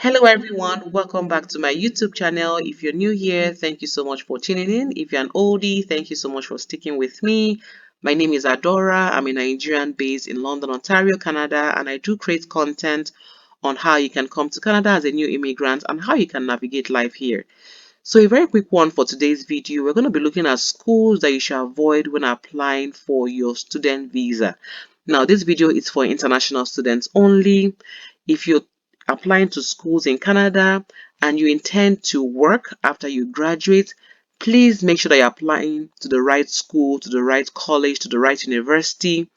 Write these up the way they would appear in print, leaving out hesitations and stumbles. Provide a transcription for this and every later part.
Hello everyone, welcome back to my YouTube channel. If you're new here, thank you so much for tuning in. If you're an oldie, thank you so much for sticking with me. My name is Adora. I'm a Nigerian based in London, Ontario, Canada, and I do create content on how you can come to Canada as a new immigrant and how you can navigate life here. So a very quick one for today's video, we're going to be looking at schools that you should avoid when applying for your student visa. Now this video is for international students only. If you're applying to schools in Canada and you intend to work after you graduate, please make sure that you're applying to the right school, to the right college, to the right university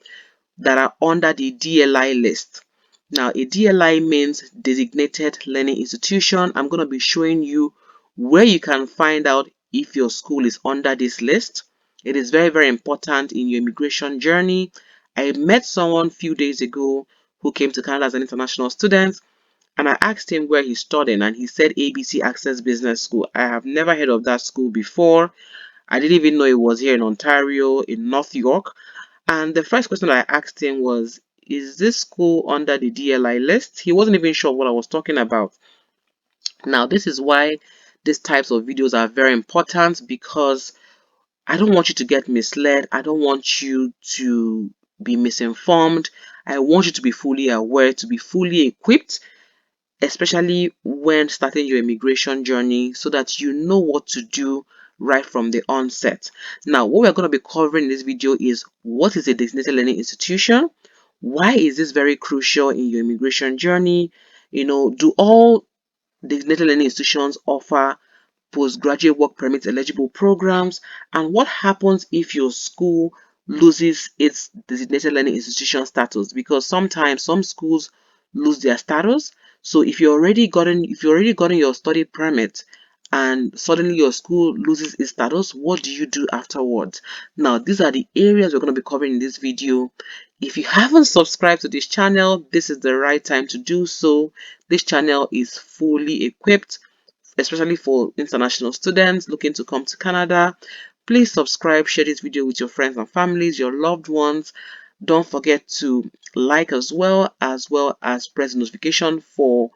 that are under the DLI list. Now, a DLI means Designated Learning Institution. I'm going to be showing you where you can find out if your school is under this list. It is very, very important in your immigration journey. I met someone a few days ago who came to Canada as an international student, and I asked him where he's studying, and he said ABC Access Business School. I have never heard of that school before. I didn't even know it was here in Ontario, in North York. And the first question I asked him was, is this school under the DLI list? He wasn't even sure what I was talking about. Now, this is why these types of videos are very important, because I don't want you to get misled. I don't want you to be misinformed. I want you to be fully aware, to be fully equipped, especially when starting your immigration journey, so that you know what to do right from the onset. Now, what we're going to be covering in this video is, what is a designated learning institution? Why is this very crucial in your immigration journey? Do all designated learning institutions offer postgraduate work permit eligible programs? And what happens if your school loses its designated learning institution status? Because sometimes some schools lose their status. So if you've already gotten your study permit and suddenly your school loses its status, what do you do afterwards? Now, these are the areas we're going to be covering in this video. If you haven't subscribed to this channel, this is the right time to do so. This channel is fully equipped, especially for international students looking to come to Canada. Please subscribe, share this video with your friends and families, your loved ones. Don't forget to like as well as press the notification for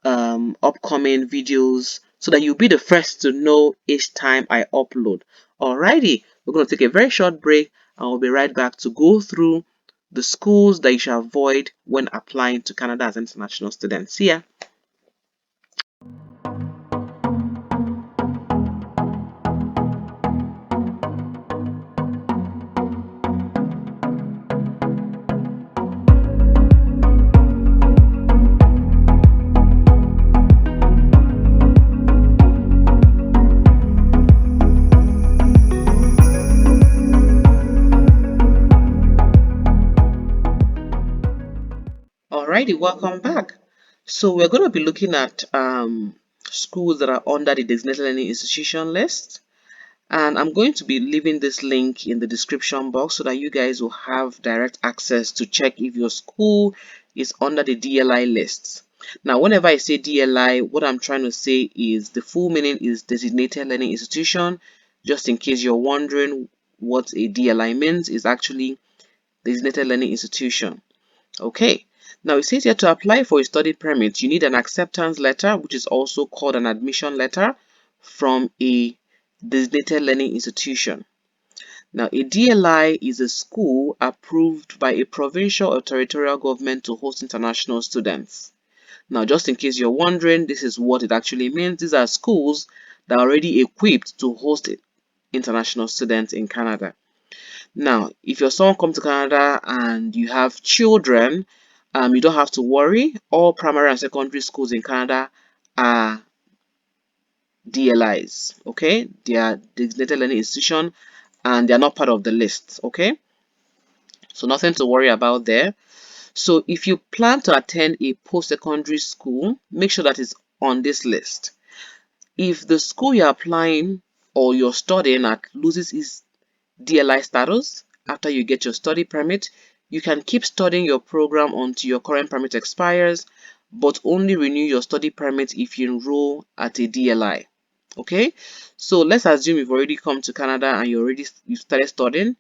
upcoming videos, so that you'll be the first to know each time I upload. Alrighty, we're going to take a very short break and we'll be right back to go through the schools that you should avoid when applying to Canada as an international student. See ya. Alrighty, welcome back. So we're going to be looking at schools that are under the designated learning institution list, and I'm going to be leaving this link in the description box so that you guys will have direct access to check if your school is under the DLI list. Now, whenever I say DLI, what I'm trying to say is the full meaning is designated learning institution. Just in case you're wondering what a DLI means, is actually designated learning institution. Okay. Now it says here, to apply for a study permit, you need an acceptance letter, which is also called an admission letter, from a designated learning institution. Now, a DLI is a school approved by a provincial or territorial government to host international students. Now, just in case you're wondering, this is what it actually means. These are schools that are already equipped to host international students in Canada. Now, if you're someone come to Canada and you have children, you don't have to worry. All primary and secondary schools in Canada are DLIs, okay? They are designated learning institution and they are not part of the list, okay? So nothing to worry about there. So if you plan to attend a post-secondary school, make sure that it's on this list. If the school you're applying or you're studying at loses its DLI status after you get your study permit, you can keep studying your program until your current permit expires, but only renew your study permit if you enroll at a DLI. Okay, so let's assume you've already come to Canada and you've started studying,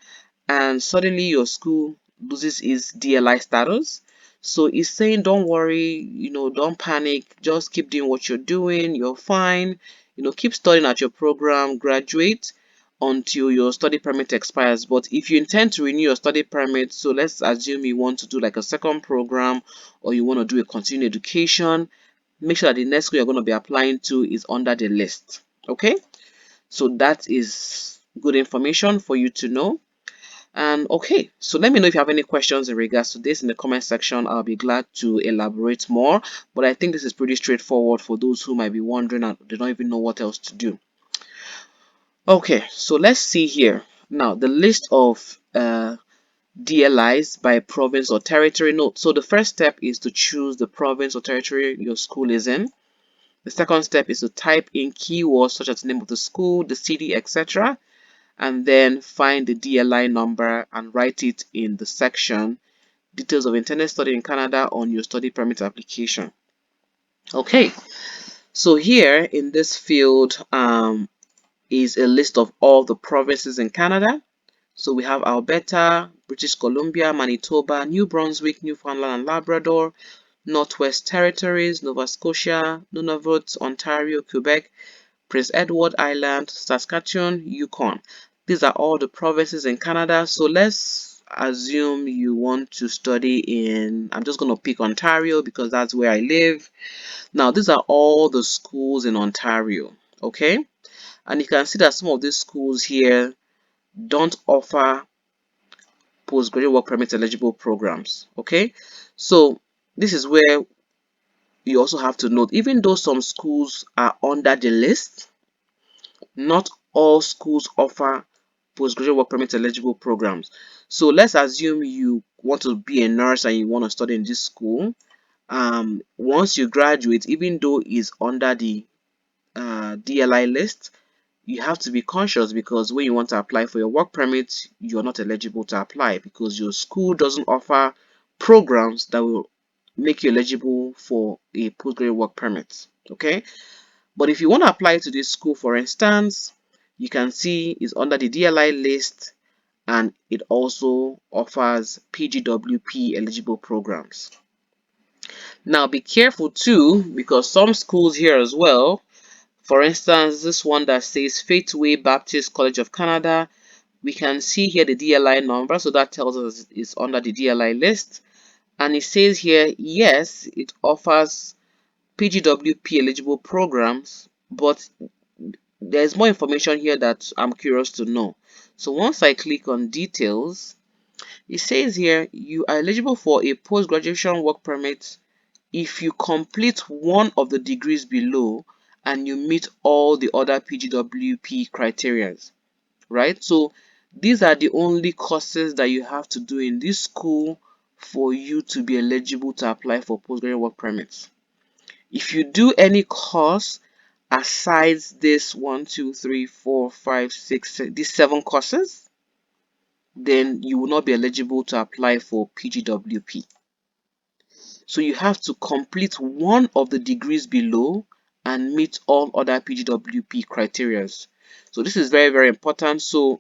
and suddenly your school loses its DLI status. So it's saying, don't worry, don't panic, just keep doing what you're doing, you're fine, keep studying at your program, graduate until your study permit expires. But if you intend to renew your study permit, so let's assume you want to do like a second program, or you want to do a continuing education, make sure that the next school you're going to be applying to is under the list. Okay, so that is good information for you to know. And okay, so let me know if you have any questions in regards to this in the comment section. I'll be glad to elaborate more, but I think this is pretty straightforward for those who might be wondering and they don't even know what else to do. Okay, so let's see here now the list of DLIs by province or territory. Note, so the first step is to choose the province or territory your school is in. The second step is to type in keywords such as the name of the school, the city, etc., and then find the DLI number and write it in the section details of intended study in Canada on your study permit application. Okay, so here in this field is a list of all the provinces in Canada. So we have Alberta, British Columbia, Manitoba, New Brunswick, Newfoundland and Labrador, Northwest Territories, Nova Scotia, Nunavut, Ontario, Quebec, Prince Edward Island, Saskatchewan, Yukon. These are all the provinces in Canada. So let's assume you want to study in, I'm just going to pick Ontario because that's where I live. Now, these are all the schools in Ontario, okay? And you can see that some of these schools here don't offer postgraduate work permit eligible programs, okay? So this is where you also have to note, even though some schools are under the list, not all schools offer postgraduate work permit eligible programs. So let's assume you want to be a nurse and you want to study in this school. Once you graduate, even though it's under the DLI list, you have to be conscious because when you want to apply for your work permit, you're not eligible to apply because your school doesn't offer programs that will make you eligible for a postgraduate work permit. Okay, but if you want to apply to this school, for instance, you can see it's under the DLI list and it also offers PGWP eligible programs. Now be careful too, because some schools here as well, for instance, this one that says Faithway Baptist College of Canada, we can see here the DLI number, so that tells us it's under the DLI list. And it says here, yes, it offers PGWP eligible programs, but there's more information here that I'm curious to know. So once I click on details, it says here you are eligible for a post-graduation work permit if you complete one of the degrees below and you meet all the other PGWP criteria, right? So these are the only courses that you have to do in this school for you to be eligible to apply for postgraduate work permits. If you do any course aside this 1, 2, 3, 4, 5, 6, these 7 courses, then you will not be eligible to apply for PGWP. So you have to complete one of the degrees below and meet all other PGWP criteria. So this is very, very important. So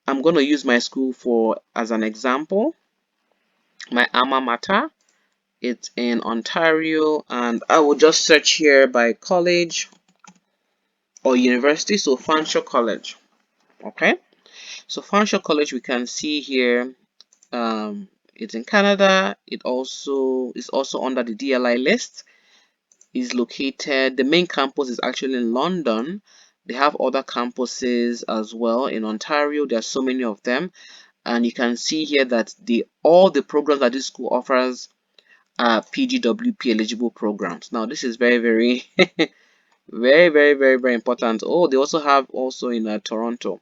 I'm going to use my school for as an example. My alma mater, it's in Ontario, and I will just search here by college or university. So Fanshawe College. Okay, so Fanshawe College, we can see here it's in Canada. It also is also under the DLI list. Is located, the main campus is actually in London. They have other campuses as well in Ontario. There are so many of them, and you can see here that all the programs that this school offers are PGWP eligible programs. Now this is very, very very, very, very, very important. Oh, they also have also in Toronto,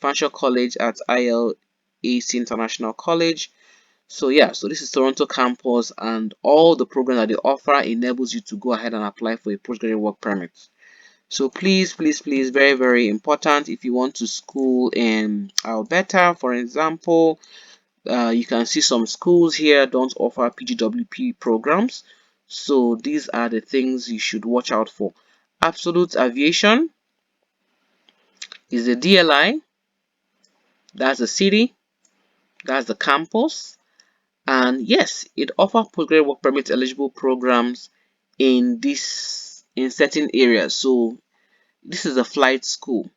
Fanshawe College at ILAC International College. So yeah, so this is Toronto campus, and all the programs that they offer enables you to go ahead and apply for a postgraduate work permit. So please, please, please, very, very important. If you want to school in Alberta, for example, you can see some schools here don't offer PGWP programs. So these are the things you should watch out for. Absolute Aviation is the DLI, that's the city, that's the campus, And yes, it offers postgraduate work permit eligible programs in certain areas. So this is a flight school.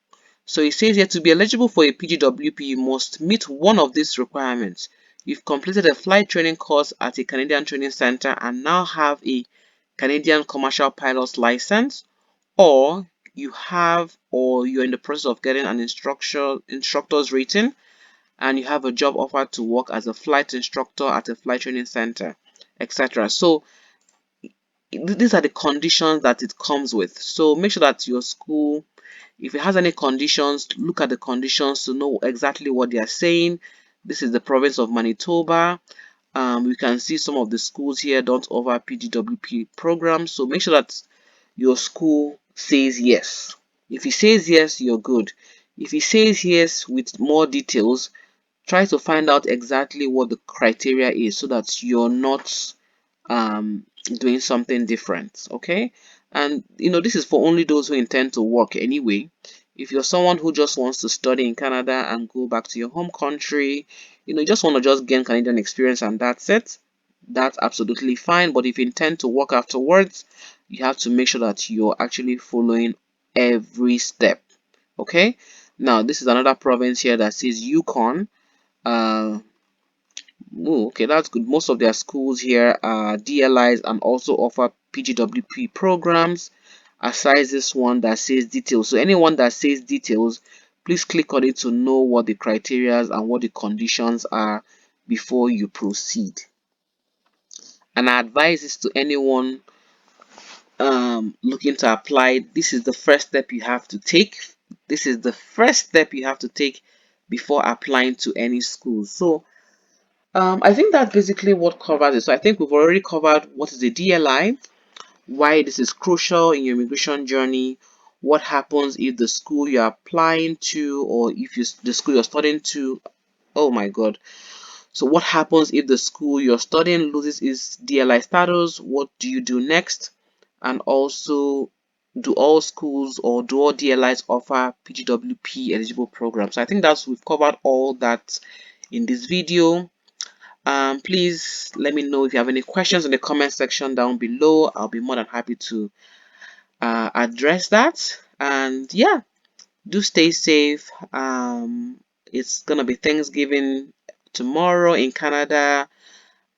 So it says here, to be eligible for a PGWP, you must meet one of these requirements. You've completed a flight training course at a Canadian training center and now have a Canadian commercial pilot's license, or you're in the process of getting an instructor's rating, and you have a job offer to work as a flight instructor at a flight training center, etc. So these are the conditions that it comes with. So make sure that your school, if it has any conditions, look at the conditions to know exactly what they are saying. This is the province of Manitoba. You can see some of the schools here don't offer PGWP programs. So make sure that your school says yes. If it says yes, you're good. If it says yes with more details, try to find out exactly what the criteria is so that you're not doing something different. Okay, and this is for only those who intend to work anyway. If you're someone who just wants to study in Canada and go back to your home country, you just want to just gain Canadian experience and that's it, that's absolutely fine. But if you intend to work afterwards, you have to make sure that you're actually following every step. Okay, now this is another province here that says Yukon. uh okay, that's good. Most of their schools here are DLIs and also offer PGWP programs. Aside this one that says details. So anyone that says details, please click on it to know what the criteria and what the conditions are before you proceed. And I advise this to anyone looking to apply. This is the first step you have to take. This is the first step you have to take before applying to any school. So I think that's basically what covers it. So I think we've already covered what is a DLI, why this is crucial in your immigration journey, what happens if the school you're applying to, or if the school you're studying to, oh my god. So what happens if the school you're studying loses its DLI status? What do you do next? And also, do all schools or do all DLIs offer PGWP eligible programs? So I think we've covered all that in this video. Please let me know if you have any questions in the comment section down below. I'll be more than happy to address that. And yeah, do stay safe. It's gonna be Thanksgiving tomorrow in Canada.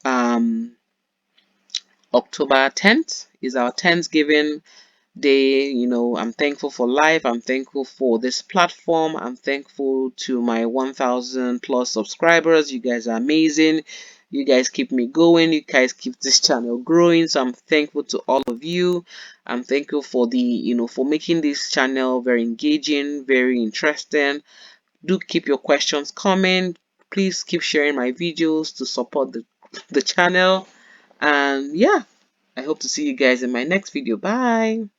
um October 10th is our Thanksgiving day. I'm thankful for life. I'm thankful for this platform. I'm thankful to my 1000 plus subscribers. You guys are amazing. You guys keep me going. You guys keep this channel growing. So I'm thankful to all of you. I'm thankful for for making this channel very engaging, very interesting. Do keep your questions coming. Please keep sharing my videos to support the channel. And yeah, I hope to see you guys in my next video. Bye.